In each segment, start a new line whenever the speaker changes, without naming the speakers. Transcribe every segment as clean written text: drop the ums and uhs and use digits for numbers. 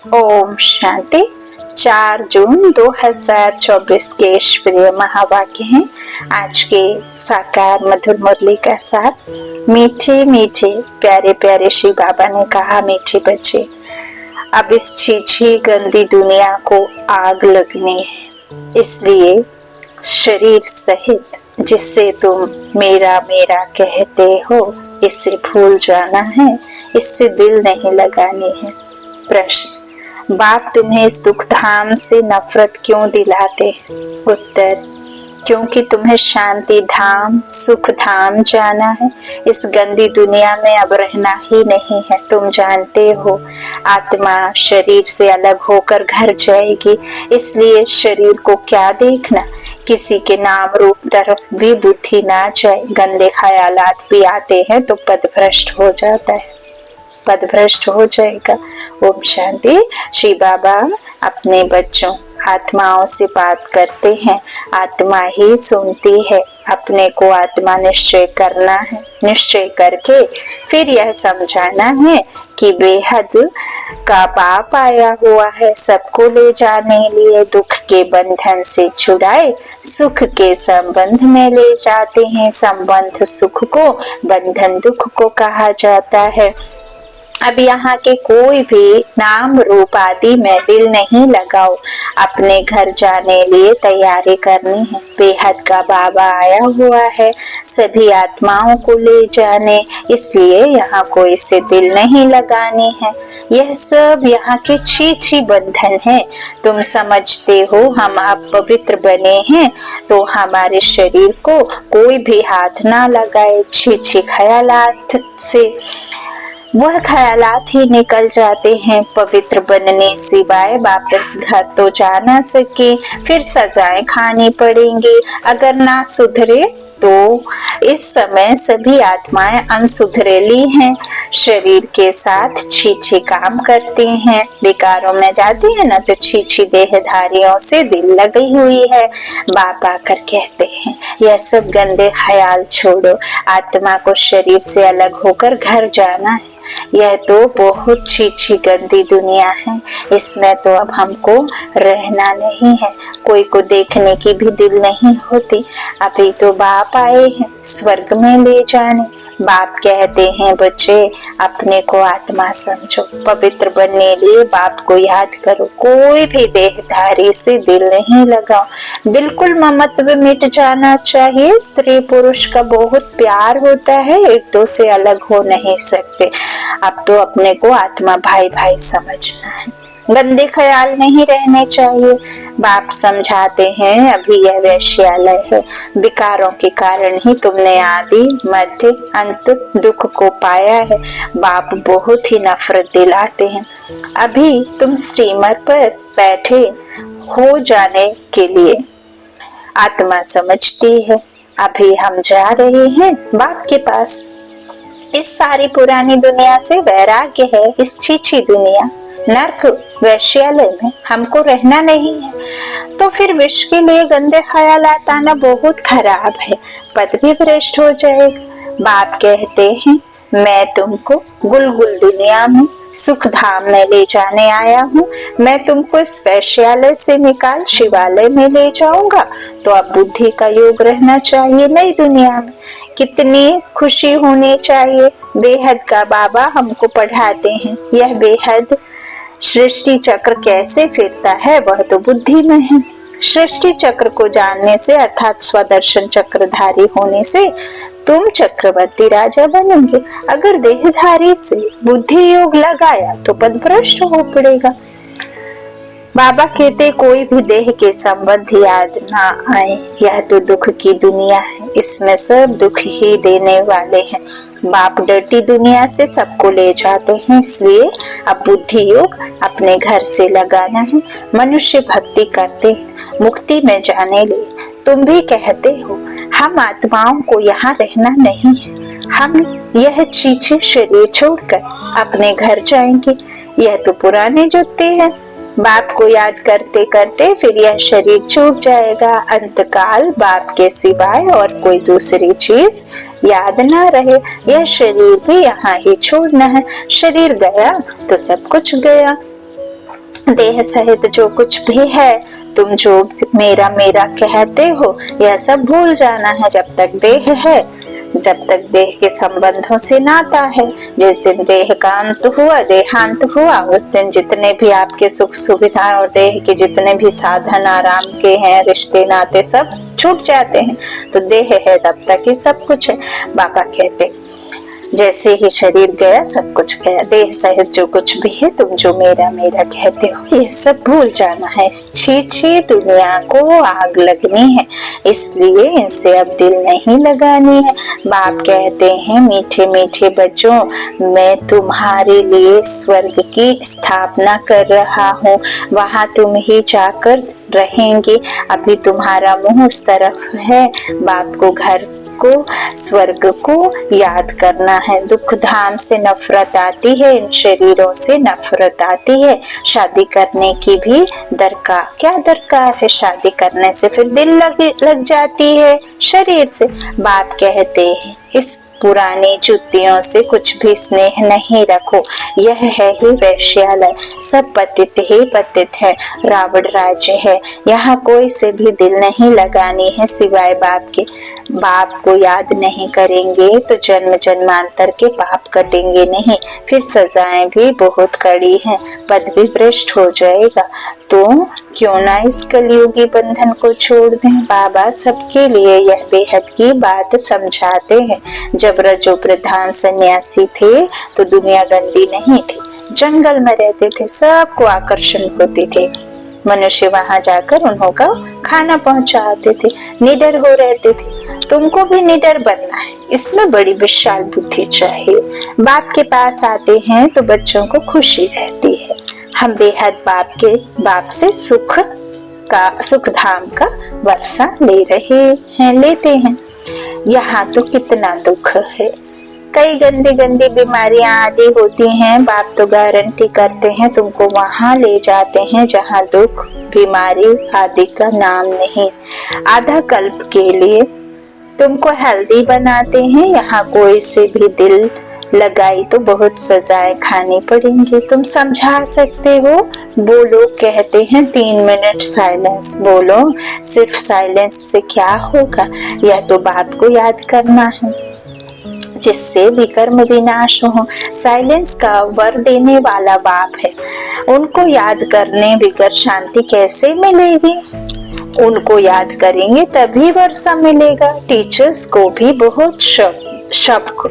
ओम शांति। 4 जून 2024 के ईश्वरीय महावाक्य हैं। आज के साकार मधुर मुरली का साथ। मीठे मीठे प्यारे प्यारे श्री बाबा ने कहा, मीठे बच्चे, अब इस छीछी गंदी दुनिया को आग लगनी है, इसलिए शरीर सहित जिससे तुम मेरा मेरा कहते हो, इससे भूल जाना है, इससे दिल नहीं लगानी है। प्रश्न: बाप तुम्हें इस दुख धाम से नफरत क्यों दिलाते? उत्तर: क्योंकि तुम्हें शांति धाम, सुख धाम जाना है। इस गंदी दुनिया में अब रहना ही नहीं है। तुम जानते हो, आत्मा शरीर से अलग होकर घर जाएगी, इसलिए शरीर को क्या देखना। किसी के नाम रूप तरफ भी बुद्धि ना जाए। गंदे ख्यालात भी आते हैं तो पदभ्रष्ट हो जाता है, पदभ्रष्ट हो जाएगा। ओम शांति। श्री बाबा अपने बच्चों आत्माओं से बात करते हैं, आत्मा ही सुनती है। अपने को आत्मा निश्चय करना है, निश्चय करके फिर यह समझाना है कि बेहद का बाप आया हुआ है, सबको ले जाने लिए। दुख के बंधन से छुड़ाए, सुख के संबंध में ले जाते हैं। संबंध सुख को, बंधन दुख को कहा जाता है। अब यहाँ के कोई भी नाम रूप आदि में दिल नहीं लगाओ। अपने घर जाने लिए तैयारी करनी है। बेहद का बाबा आया हुआ है सभी आत्माओं को ले जाने, इसलिए यहाँ कोई से दिल नहीं लगानी है। यह सब यहाँ के छीछी बंधन है। तुम समझते हो हम अब पवित्र बने हैं तो हमारे शरीर को कोई भी हाथ ना लगाए। छीछी ख्यालात से वह ख्यालात ही निकल जाते हैं। पवित्र बनने सिवाय वापस घर तो जा ना सके, फिर सजाएं खानी पड़ेंगी अगर ना सुधरे तो। इस समय सभी आत्माएं अनसुधरेली हैं, शरीर के साथ छीछी काम करती हैं, विकारों में जाती है ना, तो छीछी देहधारियों से दिल लगी हुई है। बाप आकर कहते हैं यह सब गंदे ख्याल छोड़ो, आत्मा को शरीर से अलग होकर घर जाना है। यह तो बहुत छीछी गंदी दुनिया है, इसमें तो अब हमको रहना नहीं है। कोई को देखने की भी दिल नहीं होती। अभी तो बाप आए हैं स्वर्ग में ले जाने। बाप कहते हैं बच्चे, अपने को आत्मा समझो, पवित्र बनने लिए बाप को याद करो। कोई भी देहधारी से दिल नहीं लगाओ। बिल्कुल ममत्व मिट जाना चाहिए। स्त्री पुरुष का बहुत प्यार होता है, एक दो से अलग हो नहीं सकते। अब तो अपने को आत्मा भाई भाई समझना है। गंदे ख्याल नहीं रहने चाहिए। बाप समझाते हैं अभी यह वैश्यालय है, विकारों के कारण ही तुमने आदि मध्य अंत दुख को पाया है। बाप बहुत ही नफरत दिलाते हैं। अभी तुम स्टीमर पर बैठे हो जाने के लिए आत्मा समझती है। अभी हम जा रहे हैं बाप के पास। इस सारी पुरानी दुनिया से वैराग्य है। इस छीछी दुनिया नर्क वैश्यालय में हमको रहना नहीं है। तो फिर विश्व के लिए गंदे ख्यालात आना बहुत खराब है, पद भी भ्रष्ट हो जाएगा। बाप कहते हैं मैं तुमको गुलगुल दुनिया में सुख धाम में ले जाने आया हूँ। मैं तुमको इस वैश्यालय से निकाल शिवालय में ले जाऊंगा। तो अब बुद्धि का योग रहना चाहिए नई दुनिया में। कितनी खुशी होनी चाहिए। बेहद का बाबा हमको पढ़ाते हैं यह बेहद सृष्टि चक्र कैसे फिरता है वह तो बुद्धि में है। सृष्टि चक्र को जानने से अर्थात स्वदर्शन चक्रधारी होने से तुम चक्रवर्ती राजा बनेंगे। अगर देहधारी से बुद्धि योग लगाया तो पदभ्रष्ट हो पड़ेगा। बाबा कहते कोई भी देह के संबंध याद ना आए। यह तो दुख की दुनिया है, इसमें सब दुख ही देने वाले हैं। बाप डरती दुनिया से सबको ले जाते हैं, इसलिए अब बुद्धि योग अपने घर से लगाना है। मनुष्य भक्ति करते हैं मुक्ति में जाने लिए। तुम भी कहते हो हम आत्माओं को यहाँ रहना नहीं है, हम यह छीछे शरीर छोड़कर अपने घर जाएंगे। यह तो पुराने जुत्ते हैं। बाप को याद करते करते फिर यह शरीर छूट जाएगा। अंतकाल बाप के सिवाय और कोई दूसरी चीज याद ना रहे। यह शरीर भी यहाँ ही छोड़ना है। शरीर गया तो सब कुछ गया। देह सहित जो कुछ भी है, तुम जो मेरा मेरा कहते हो, यह सब भूल जाना है। जब तक देह है, जब तक देह के संबंधों से नाता है, जिस दिन देह का अंत हुआ, देहांत हुआ, उस दिन जितने भी आपके सुख सुविधा और देह के जितने भी साधन आराम के हैं, रिश्ते नाते सब छूट जाते हैं। तो देह है तब तक ही सब कुछ है। बाबा कहते जैसे ही शरीर गया सब कुछ गया, देह सहित जो कुछ भी है, तुम जो मेरा मेरा कहते हो, ये सब भूल जाना है। इस छी दुनिया को आग लगनी है, इसलिए इनसे अब दिल नहीं लगानी है। बाप कहते हैं मीठे मीठे बच्चों, मैं तुम्हारे लिए स्वर्ग की स्थापना कर रहा हूँ, वहां तुम ही जाकर रहेंगे। अभी तुम्हारा मुंह उस तरफ है, बाप को घर को, स्वर्ग को याद करना है। दुख धाम से नफरत आती है, इन शरीरों से नफरत आती है। शादी करने की भी क्या दरकार है? शादी करने से फिर दिल लग जाती है शरीर से। बाप कहते हैं इस पुरानी जुतियों से कुछ भी स्नेह नहीं रखो, यह है ही वैश्यालय, सब पतित ही पतित है, रावण राज्य है, यहाँ कोई से भी दिल नहीं लगानी है सिवाय बाप के। बाप को याद नहीं करेंगे तो जन्म जन्मांतर के पाप कटेंगे नहीं, फिर सजाएं भी बहुत कड़ी हैं, पद भी भ्रष्ट हो जाएगा। तो क्यों ना इस कलयुगी बंधन को छोड़ दें। बाबा सबके लिए यह बेहद की बात समझाते हैं। जब रजो प्रधान सन्यासी थे तो दुनिया गंदी नहीं थी, जंगल में रहते थे, सबको आकर्षण होते थे। मनुष्य वहां जाकर उन्होंने खाना पहुंचाते थे, निडर हो रहते थे। तुमको भी निडर बनना है, इसमें बड़ी विशाल बुद्धि चाहिए। बाप के पास आते हैं तो बच्चों को खुशी रहती है। हम बेहद बाप से सुख धाम का वर्षा लेते हैं। यहाँ तो कितना दुख है, कई गंदी बीमारियां आदि होती हैं। बाप तो गारंटी करते हैं तुमको वहां ले जाते हैं जहां दुख बीमारी आदि का नाम नहीं। आधा कल्प के लिए तुमको हेल्दी बनाते हैं। यहाँ कोई से भी दिल लगाई तो बहुत सजाएं खानी पड़ेंगी। तुम समझा सकते हो, बोलो, कहते हैं 3 मिनट साइलेंस बोलो। सिर्फ साइलेंस से क्या होगा? यह तो बाप को याद करना है जिससे विकर्म विनाश हो। साइलेंस का वर देने वाला बाप है, उनको याद करने बगैर शांति कैसे मिलेगी? उनको याद करेंगे तभी वर्षा मिलेगा। टीचर्स को भी बहुत शब्द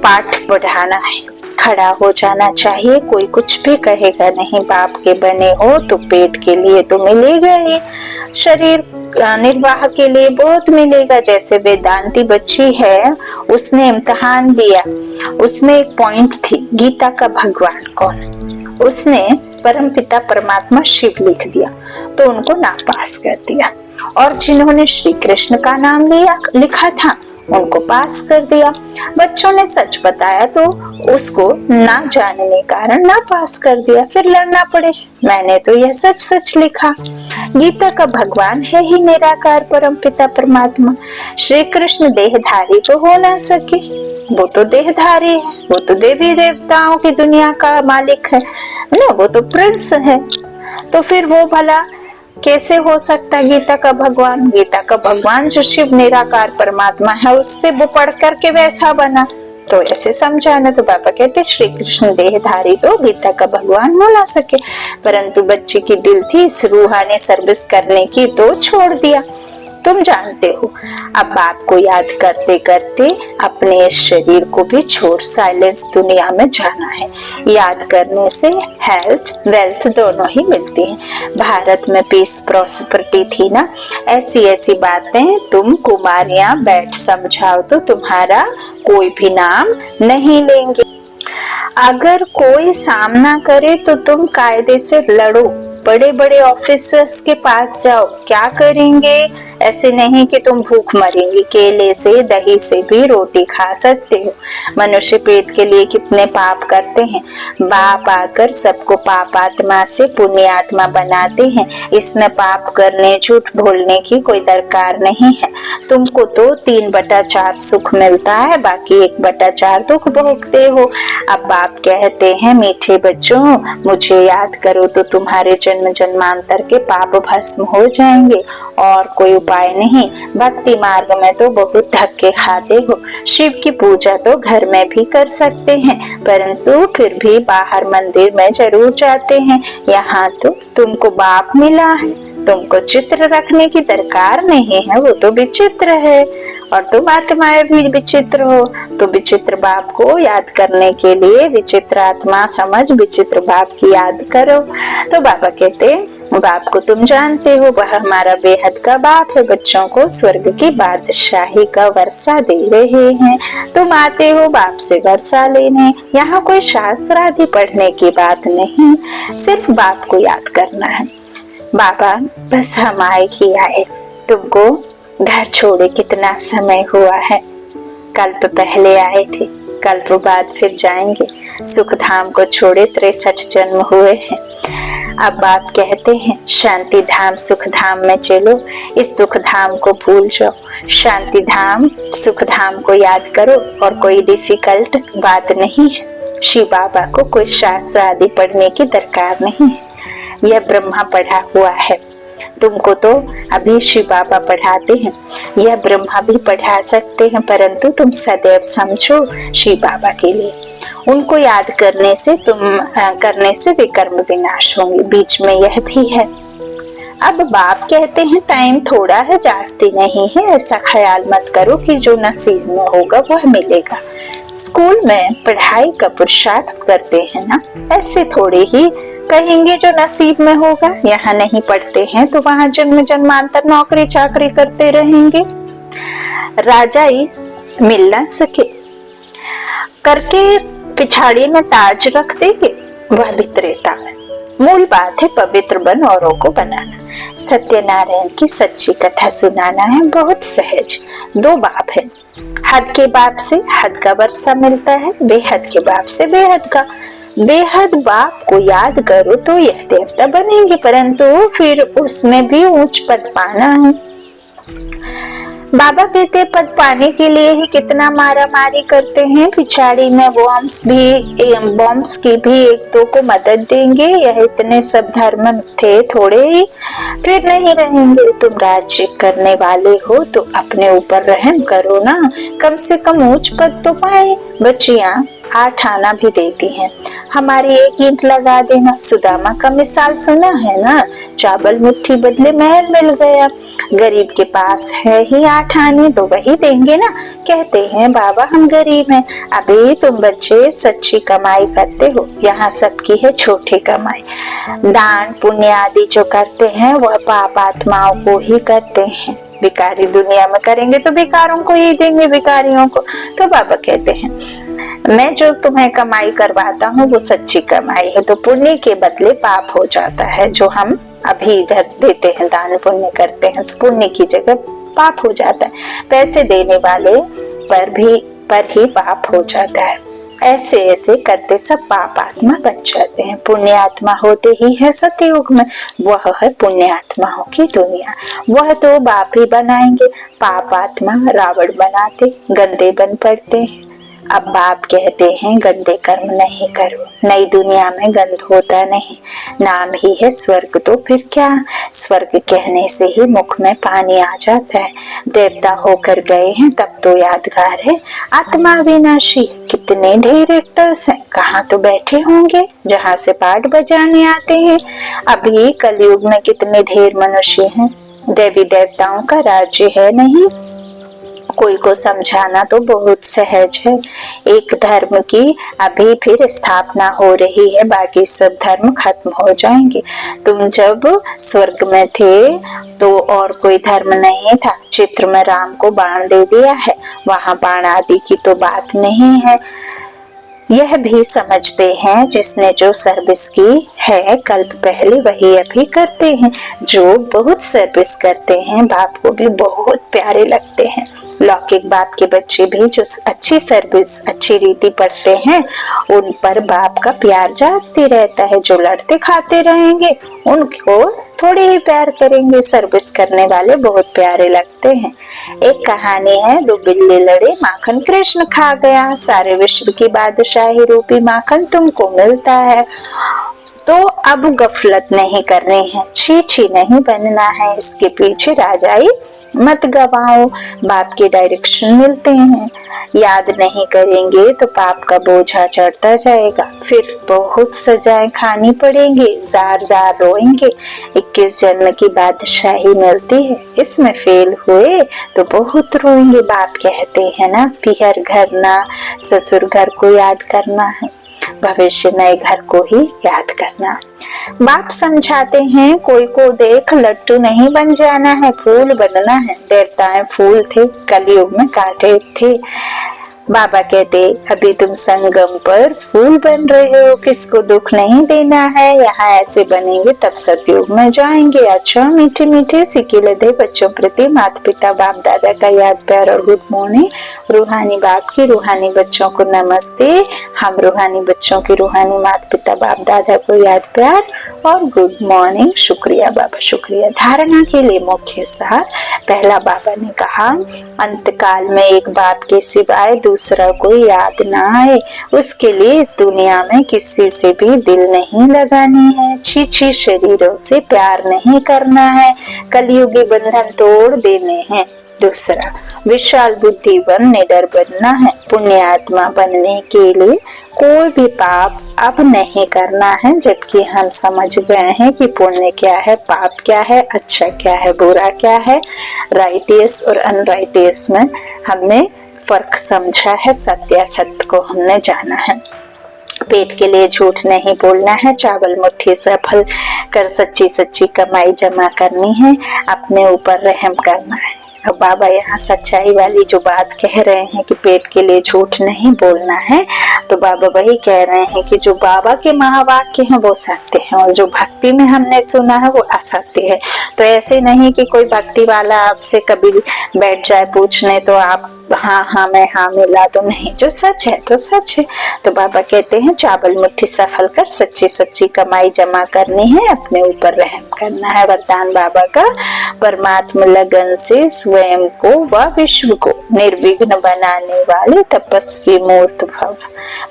पाठ पढ़ाना है, खड़ा हो जाना चाहिए। कोई कुछ भी कहेगा नहीं। बाप के बने हो तो पेट के लिए तो मिलेगा ही, शरीर निर्वाह के लिए बहुत मिलेगा। जैसे वेदांती बच्ची है, उसने इम्तिहान दिया, उसमें एक पॉइंट थी गीता का भगवान कौन, उसने परमपिता परमात्मा शिव लिख दिया तो उनको नापास कर दिया। और जिन्होंने श्री कृष्ण का नाम लिखा था उनको पास कर दिया। बच्चों ने सच बताया तो उसको ना जानने कारण ना पास कर दिया, फिर लड़ना पड़े। मैंने तो यह सच लिखा। गीता का भगवान है ही निराकार परमपिता परमात्मा। श्री कृष्ण देहधारी तो हो ना सके, वो तो देहधारी है, वो तो देवी देवताओं की दुनिया का मालिक है ना, वो तो प्रिंस है। तो फिर वो भला कैसे हो सकता गीता का भगवान? गीता का भगवान जो शिव निराकार परमात्मा है, उससे वो पढ़ करके वैसा बना, तो ऐसे समझाना। तो बाबा कहते श्री कृष्ण देहधारी तो गीता का भगवान हो ना सके, परंतु बच्चे की दिल थी इस रूहानी सर्विस करने की तो छोड़ दिया। तुम जानते हो, अब बाप को याद करते करते अपने इस शरीर को भी छोड़ साइलेंस दुनिया में जाना है। याद करने से हेल्थ वेल्थ दोनों ही मिलती हैं। भारत में पीस प्रॉस्पेरिटी थी ना, ऐसी बातें तुम कुमारियां बैठ समझाओ तो तुम्हारा कोई भी नाम नहीं लेंगे। अगर कोई सामना करे तो तुम कायदे से लड़ो, बड़े बड़े ऑफिसर्स के पास जाओ। क्या करेंगे? ऐसे नहीं कि तुम भूख मरेंगे, केले से दही से भी रोटी खा सकते हो। मनुष्य पेट के लिए कितने पाप करते हैं। बाप आकर सबको पाप आत्मा से पुण्य आत्मा बनाते हैं। इसमें पाप करने झूठ बोलने की कोई दरकार नहीं है। तुमको तो 3/4 सुख मिलता है, बाकी 1/4 दुख भोगते हो। अब बाप कहते हैं मीठे बच्चों, मुझे याद करो तो तुम्हारे जन्म जन्मांतर के पाप भस्म हो जाएंगे और कोई उपाय नहीं। भक्ति मार्ग में तो बहुत धक्के खाते हो। शिव की पूजा तो घर में भी कर सकते हैं, परंतु फिर भी बाहर मंदिर में जरूर जाते हैं। यहाँ तो तुमको बाप मिला है, तुमको चित्र रखने की दरकार नहीं है, वो तो विचित्र है और तुम आत्माएं भी विचित्र हो। तो विचित्र बाप को याद करने के लिए विचित्र आत्मा समझ विचित्र बाप की याद करो। तो बाबा कहते बाप को तुम जानते हो, वह हमारा बेहद का बाप है। बच्चों को स्वर्ग की बादशाही का वर्षा दे रहे हैं। तुम आते हो बाप से वर्षा लेने। यहाँ कोई शास्त्र आदि पढ़ने की बात नहीं, सिर्फ बाप को याद करना है। बाबा बस हम आए ही आए, तुमको घर छोड़े कितना समय हुआ है। कल्प पहले आए थे, कल्प बाद फिर जाएंगे। सुख धाम को छोड़े 63 जन्म हुए हैं। अब बाप कहते हैं शांति धाम सुख धाम में चलो, इस दुख धाम को भूल जाओ। शांति धाम सुख धाम को याद करो और कोई डिफिकल्ट बात नहीं है। शिव बाबा को कोई शास्त्र आदि पढ़ने की दरकार नहीं है। यह ब्रह्मा पढ़ा हुआ है, तुमको तो अभी शिव बाबा पढ़ाते हैं। यह ब्रह्मा भी पढ़ा सकते हैं, परंतु तुम सदैव समझो शिव बाबा के लिए। उनको याद करने से विकर्म विनाश होंगे। बीच में यह भी है। अब बाप कहते हैं टाइम थोड़ा है, जास्ती नहीं है। ऐसा ख्याल मत करो कि जो नसीब में होगा वह मिलेगा। स्कूल में पढ़ाई का पुरुषार्थ करते हैं ना, ऐसे थोड़े ही कहेंगे जो नसीब में होगा। यहाँ नहीं पढ़ते हैं तो वहाँ जन्म जन्मांतर नौकरी चाकरी करते रहेंगे। राजाई मिल ना सके करके पिछाड़ी में ताज रख देंगे, वह भी त्रेता में। मूल बात है पवित्र बन औरों को बनाना। सत्यनारायण की सच्ची कथा सुनाना है बहुत सहज। 2 बाप है, हद के बाप से हद का वर्षा मिलता है, बेहद के बाप से बेहद का। बेहद बाप को याद करो तो यह देवता बनेंगे, परंतु फिर उसमें भी उच्च पद पाना है। बाबा कहते पद पाने के लिए ही कितना मारा मारी करते हैं। पिछाड़ी में बॉम्ब्स की भी 1-2 को मदद देंगे। यह इतने सब धर्म थे थोड़े ही, फिर नहीं रहेंगे। तुम राज्य करने वाले हो तो अपने ऊपर रहम करो ना, कम से कम उच्च पद तो पाए। बच्चियां 8 आना भी देती हैं, हमारी 1 ईंट लगा देना। सुदामा का मिसाल सुना है ना, चावल मुट्ठी बदले महल मिल गया। गरीब के पास है ही 8 आने तो वही देंगे ना। कहते हैं बाबा हम गरीब हैं। अभी तुम बच्चे सच्ची कमाई करते हो, यहाँ सबकी है छोटी कमाई। दान पुण्य आदि जो करते हैं वह पाप आत्माओं को ही करते हैं। भिखारी दुनिया में करेंगे तो भिखारों को ही देंगे, भिखारियों को। तो बाबा कहते हैं मैं जो तुम्हें कमाई करवाता हूँ वो सच्ची कमाई है। तो पुण्य के बदले पाप हो जाता है। जो हम अभी इधर देते हैं, दान पुण्य करते हैं, तो पुण्य की जगह पाप हो जाता है। पैसे देने वाले पर ही पाप हो जाता है। ऐसे ऐसे करते सब पाप आत्मा बन जाते हैं। पुण्य आत्मा होते ही है सतयुग में, वह है पुण्य आत्माओं की दुनिया। वह तो बाप ही बनाएंगे। पाप आत्मा रावण बनाते, गंदे बन पड़ते हैं। अब बाप कहते हैं गंदे कर्म नहीं करो। नई दुनिया में गंद होता नहीं, नाम ही है स्वर्ग। तो फिर क्या, स्वर्ग कहने से ही मुख में पानी आ जाता है। देवता होकर गए हैं तब तो यादगार है। आत्मा विनाशी कितने ढेर एक्टर्स हैं, कहाँ तो बैठे होंगे जहाँ से पाठ बजाने आते हैं। अभी कलयुग में कितने ढेर मनुष्य हैं। देवी देवताओं का राज्य है नहीं। कोई को समझाना तो बहुत सहज है। एक धर्म की अभी फिर स्थापना हो रही है, बाकी सब धर्म खत्म हो जाएंगे। तुम जब स्वर्ग में थे तो और कोई धर्म नहीं था। चित्र में राम को बाण दे दिया है, वहां बाण आदि की तो बात नहीं है। यह भी समझते हैं जिसने जो सर्विस की है कल्प पहले वही अभी करते हैं। जो बहुत सर्विस करते हैं बाप को भी बहुत प्यारे लगते हैं। लौकिक बाप के बच्चे भी जो अच्छी सर्विस अच्छी रीति पढ़ते हैं उन पर बाप का प्यार जास्ती रहता है। जो लड़ते खाते रहेंगे उनको थोड़े ही प्यार करेंगे। सर्विस करने वाले बहुत प्यारे लगते हैं। एक कहानी है, दो बिल्ली लड़े, माखन कृष्ण खा गया। सारे विश्व की बादशाही रूपी माखन तुमको मिलता है तो अब गफलत नहीं करनी है, छी नहीं बनना है, इसके पीछे राजाई मत गवाओ। बाप के डायरेक्शन मिलते हैं, याद नहीं करेंगे तो पाप का बोझा चढ़ता जाएगा, फिर बहुत सजाएं खानी पड़ेंगी, जार जार रोएंगे। 21 जन्म की बादशाही मिलती है, इसमें फेल हुए तो बहुत रोएंगे। बाप कहते हैं ना, पियर घर ना ससुर घर को याद करना है, भविष्य नए घर को ही याद करना। बाप समझाते हैं, कोई को देख लट्टू नहीं बन जाना है, फूल बनना है। देवताएं फूल थे, कलयुग में कांटे थे। बाबा कहते, अभी तुम संगम पर फूल बन रहे हो, किसको दुख नहीं देना है। यहाँ ऐसे बनेंगे तब सतयुग में जाएंगे। अच्छा मीठे मीठे सिकिले दे बच्चों प्रति माता पिता बाप दादा का याद प्यार और गुड मॉर्निंग। रूहानी बाप की रूहानी बच्चों को नमस्ते। हम रूहानी बच्चों की रूहानी माता पिता बाप दादा को याद प्यार और गुड मॉर्निंग। शुक्रिया बाबा, शुक्रिया। धारणा के लिए मुख्य सार। पहला, बाबा ने कहा, अंतकाल में एक बाप के सिवाय दूसरा कोई याद ना आए, उसके लिए इस दुनिया में किसी से भी दिल नहीं लगानी है, छी शरीरों से प्यार नहीं करना है, कलयुगी बंधन तोड़ देने हैं। दूसरा, विशाल बुद्धिवन निडर बनना है। पुण्य आत्मा बनने के लिए कोई भी पाप अब नहीं करना है, जबकि हम समझ गए हैं कि पुण्य क्या है, पाप क्या है, अच्छा क्या है, बुरा क्या है। राइटियस और अनराइटियस में हमने फर्क समझा है, सत्य असत्य को हमने जाना है। पेट के लिए झूठ नहीं बोलना है, चावल मुट्ठी सफल कर सच्ची सच्ची कमाई जमा करनी है, अपने ऊपर रहम करना है। अब बाबा यहाँ सच्चाई वाली जो बात कह रहे हैं कि पेट के लिए झूठ नहीं बोलना है, तो बाबा वही कह रहे हैं कि जो बाबा के महावाक्य हैं वो सत्य हैं और जो भक्ति में हमने सुना है वो असत्य है। तो ऐसे नहीं कि कोई भक्ति वाला आपसे कभी बैठ जाए पूछने तो आप हाँ मैं हाँ मिला तो नहीं, जो सच है तो सच है। तो बाबा कहते हैं चावल मुट्ठी सफल कर सच्ची सच्ची कमाई जमा करनी है, अपने ऊपर रहम करना है। वरदान बाबा का, परमात्मा लगन से स्वयं को व विश्व को निर्विघ्न बनाने वाले तपस्वी मूर्त भव।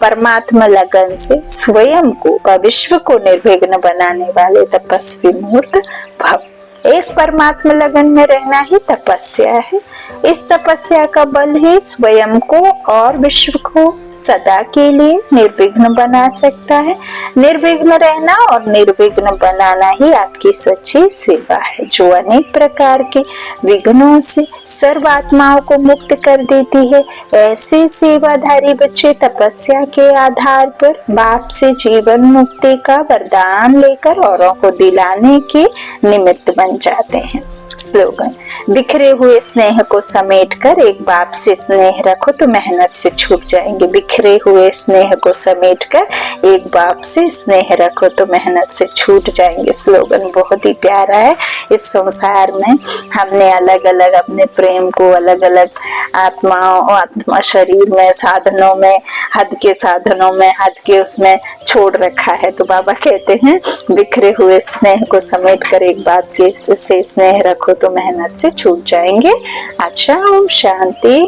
परमात्मा लगन से स्वयं को व विश्व को निर्विघ्न बनाने वाले तपस्वी मूर्त भव। एक परमात्मा लगन में रहना ही तपस्या है। इस तपस्या का बल ही स्वयं को और विश्व को सदा के लिए निर्विघ्न बना सकता है। निर्विघ्न रहना और निर्विघ्न बनाना ही आपकी सच्ची सेवा है, जो अनेक प्रकार के विघ्नों से सर्वात्माओं को मुक्त कर देती है। ऐसे सेवाधारी बच्चे तपस्या के आधार पर बाप से जीवन मुक्ति का वरदान लेकर औरों को दिलाने के निमित्त बन जाते हैं। स्लोगन, बिखरे हुए स्नेह को समेटकर एक बाप से स्नेह रखो तो मेहनत से छूट जाएंगे। बिखरे हुए स्नेह को समेटकर एक बाप से स्नेह रखो तो मेहनत से छूट जाएंगे। स्लोगन बहुत ही प्यारा है। इस संसार में हमने अलग अलग अपने प्रेम को अलग अलग आत्माओं आत्मा शरीर में साधनों में हद के साधनों में हद के उसमें छोड़ रखा है। तो बाबा कहते हैं बिखरे हुए स्नेह को समेटकर एक बाप के से स्नेह रखो तो मेहनत से छूट जाएंगे। अच्छा, ओम शांति।